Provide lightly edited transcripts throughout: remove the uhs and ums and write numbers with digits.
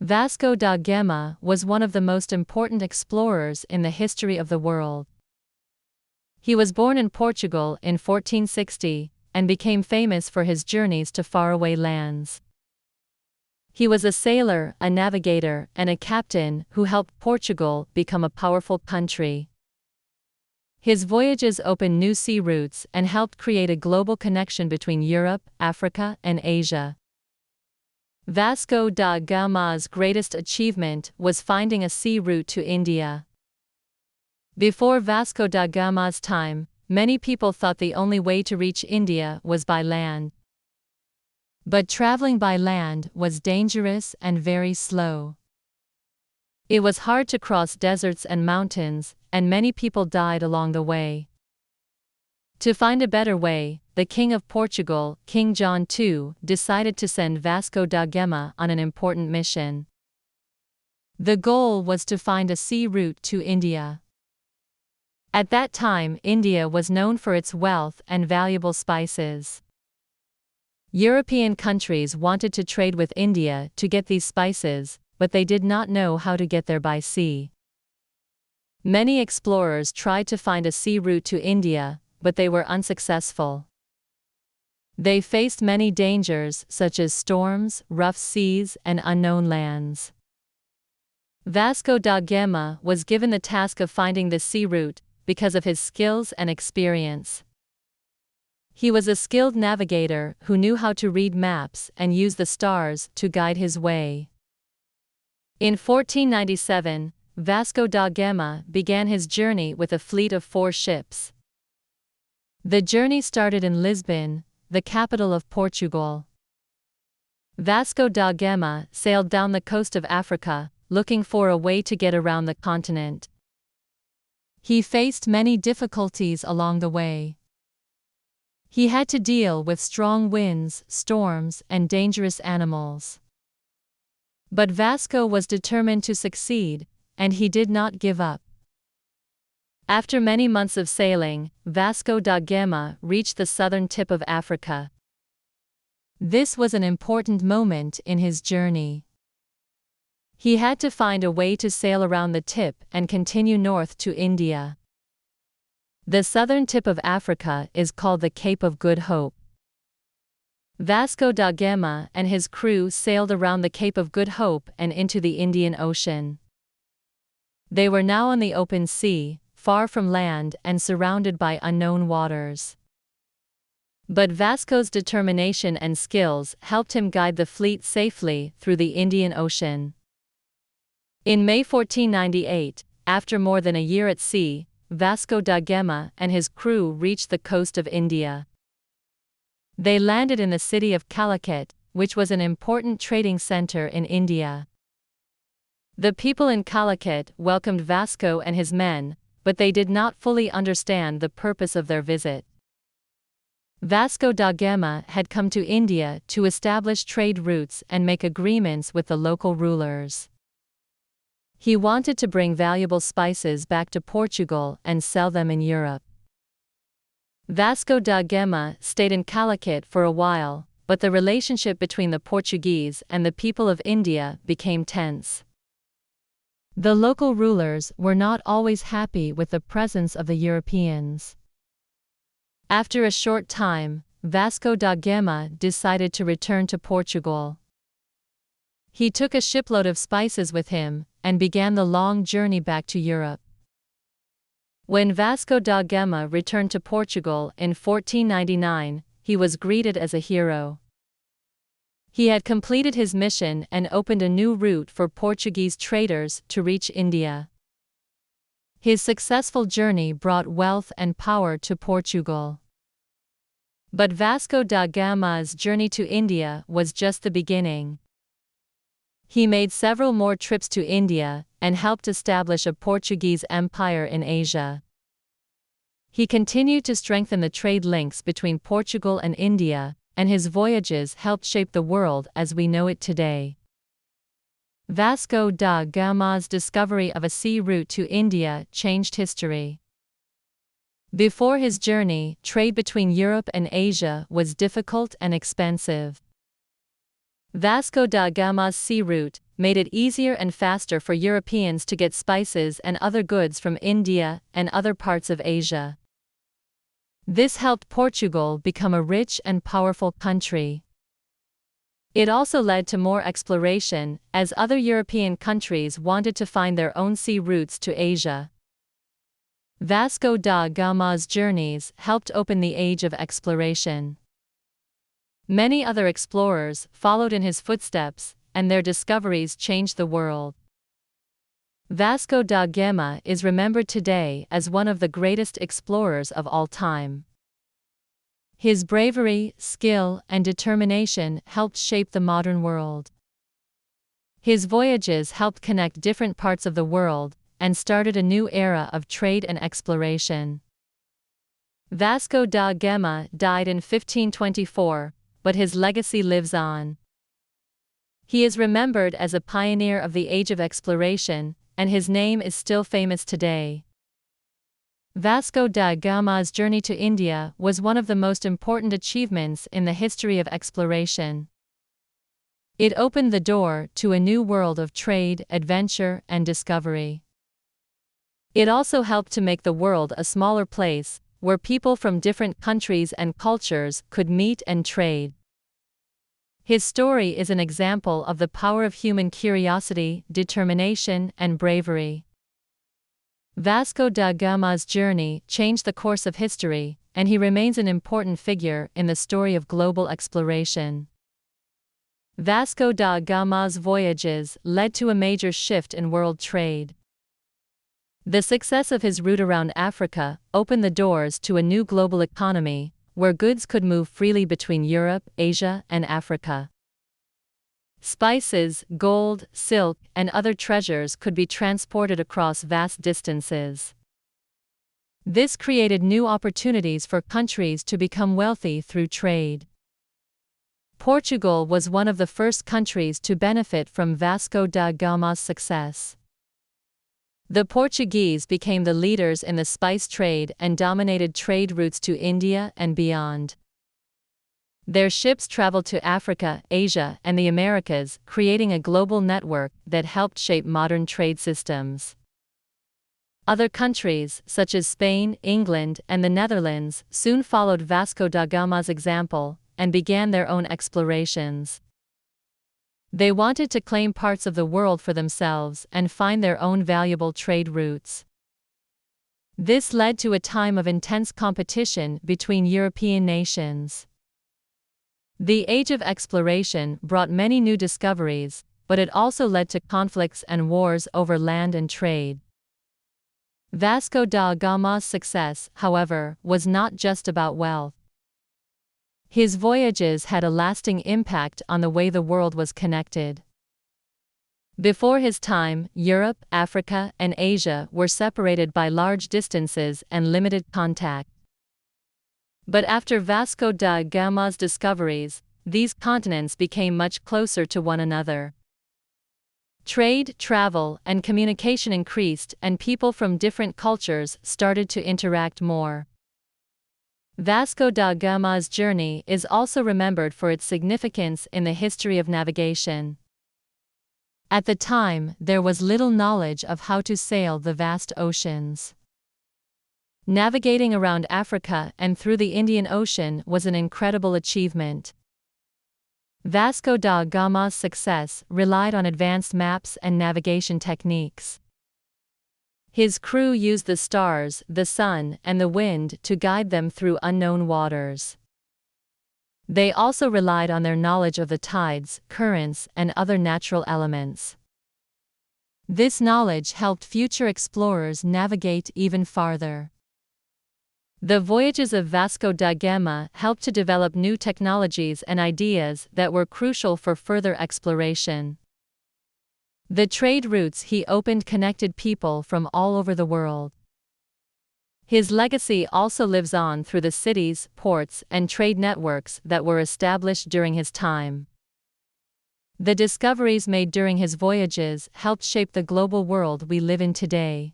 Vasco da Gama was one of the most important explorers in the history of the world. He was born in Portugal in 1460 and became famous for his journeys to faraway lands. He was a sailor, a navigator, and a captain who helped Portugal become a powerful country. His voyages opened new sea routes and helped create a global connection between Europe, Africa, and Asia. Vasco da Gama's greatest achievement was finding a sea route to India. Before Vasco da Gama's time, many people thought the only way to reach India was by land. But traveling by land was dangerous and very slow. It was hard to cross deserts and mountains, and many people died along the way. To find a better way, the King of Portugal, King John II, decided to send Vasco da Gama on an important mission. The goal was to find a sea route to India. At that time, India was known for its wealth and valuable spices. European countries wanted to trade with India to get these spices, but they did not know how to get there by sea. Many explorers tried to find a sea route to India, but they were unsuccessful. They faced many dangers such as storms, rough seas, and unknown lands. Vasco da Gama was given the task of finding the sea route because of his skills and experience. He was a skilled navigator who knew how to read maps and use the stars to guide his way. In 1497, Vasco da Gama began his journey with a fleet of 4 ships. The journey started in Lisbon, the capital of Portugal. Vasco da Gama sailed down the coast of Africa, looking for a way to get around the continent. He faced many difficulties along the way. He had to deal with strong winds, storms, and dangerous animals. But Vasco was determined to succeed, and he did not give up. After many months of sailing, Vasco da Gama reached the southern tip of Africa. This was an important moment in his journey. He had to find a way to sail around the tip and continue north to India. The southern tip of Africa is called the Cape of Good Hope. Vasco da Gama and his crew sailed around the Cape of Good Hope and into the Indian Ocean. They were now on the open sea, far from land and surrounded by unknown waters. But Vasco's determination and skills helped him guide the fleet safely through the Indian Ocean. In May 1498, after more than a year at sea, Vasco da Gama and his crew reached the coast of India. They landed in the city of Calicut, which was an important trading center in India. The people in Calicut welcomed Vasco and his men, but they did not fully understand the purpose of their visit. Vasco da Gama had come to India to establish trade routes and make agreements with the local rulers. He wanted to bring valuable spices back to Portugal and sell them in Europe. Vasco da Gama stayed in Calicut for a while, but the relationship between the Portuguese and the people of India became tense. The local rulers were not always happy with the presence of the Europeans. After a short time, Vasco da Gama decided to return to Portugal. He took a shipload of spices with him and began the long journey back to Europe. When Vasco da Gama returned to Portugal in 1499, he was greeted as a hero. He had completed his mission and opened a new route for Portuguese traders to reach India. His successful journey brought wealth and power to Portugal. But Vasco da Gama's journey to India was just the beginning. He made several more trips to India and helped establish a Portuguese empire in Asia. He continued to strengthen the trade links between Portugal and India, and his voyages helped shape the world as we know it today. Vasco da Gama's discovery of a sea route to India changed history. Before his journey, trade between Europe and Asia was difficult and expensive. Vasco da Gama's sea route made it easier and faster for Europeans to get spices and other goods from India and other parts of Asia. This helped Portugal become a rich and powerful country. It also led to more exploration, as other European countries wanted to find their own sea routes to Asia. Vasco da Gama's journeys helped open the age of exploration. Many other explorers followed in his footsteps, and their discoveries changed the world. Vasco da Gama is remembered today as one of the greatest explorers of all time. His bravery, skill, and determination helped shape the modern world. His voyages helped connect different parts of the world and started a new era of trade and exploration. Vasco da Gama died in 1524, but his legacy lives on. He is remembered as a pioneer of the age of exploration, and his name is still famous today. Vasco da Gama's journey to India was one of the most important achievements in the history of exploration. It opened the door to a new world of trade, adventure, and discovery. It also helped to make the world a smaller place, where people from different countries and cultures could meet and trade. His story is an example of the power of human curiosity, determination, and bravery. Vasco da Gama's journey changed the course of history, and he remains an important figure in the story of global exploration. Vasco da Gama's voyages led to a major shift in world trade. The success of his route around Africa opened the doors to a new global economy, where goods could move freely between Europe, Asia, and Africa. Spices, gold, silk, and other treasures could be transported across vast distances. This created new opportunities for countries to become wealthy through trade. Portugal was one of the first countries to benefit from Vasco da Gama's success. The Portuguese became the leaders in the spice trade and dominated trade routes to India and beyond. Their ships traveled to Africa, Asia, and the Americas, creating a global network that helped shape modern trade systems. Other countries, such as Spain, England, and the Netherlands, soon followed Vasco da Gama's example and began their own explorations. They wanted to claim parts of the world for themselves and find their own valuable trade routes. This led to a time of intense competition between European nations. The age of exploration brought many new discoveries, but it also led to conflicts and wars over land and trade. Vasco da Gama's success, however, was not just about wealth. His voyages had a lasting impact on the way the world was connected. Before his time, Europe, Africa, and Asia were separated by large distances and limited contact. But after Vasco da Gama's discoveries, these continents became much closer to one another. Trade, travel, and communication increased, and people from different cultures started to interact more. Vasco da Gama's journey is also remembered for its significance in the history of navigation. At the time, there was little knowledge of how to sail the vast oceans. Navigating around Africa and through the Indian Ocean was an incredible achievement. Vasco da Gama's success relied on advanced maps and navigation techniques. His crew used the stars, the sun, and the wind to guide them through unknown waters. They also relied on their knowledge of the tides, currents, and other natural elements. This knowledge helped future explorers navigate even farther. The voyages of Vasco da Gama helped to develop new technologies and ideas that were crucial for further exploration. The trade routes he opened connected people from all over the world. His legacy also lives on through the cities, ports, and trade networks that were established during his time. The discoveries made during his voyages helped shape the global world we live in today.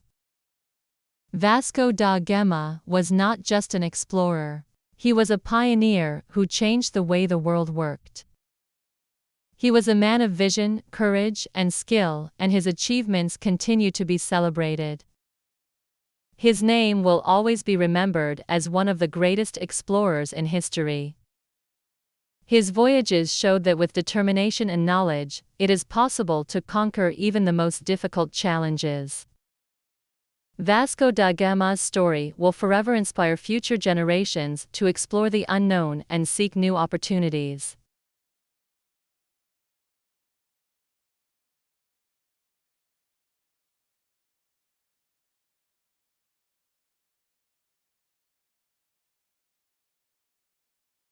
Vasco da Gama was not just an explorer. He was a pioneer who changed the way the world worked. He was a man of vision, courage, and skill, and his achievements continue to be celebrated. His name will always be remembered as one of the greatest explorers in history. His voyages showed that with determination and knowledge, it is possible to conquer even the most difficult challenges. Vasco da Gama's story will forever inspire future generations to explore the unknown and seek new opportunities.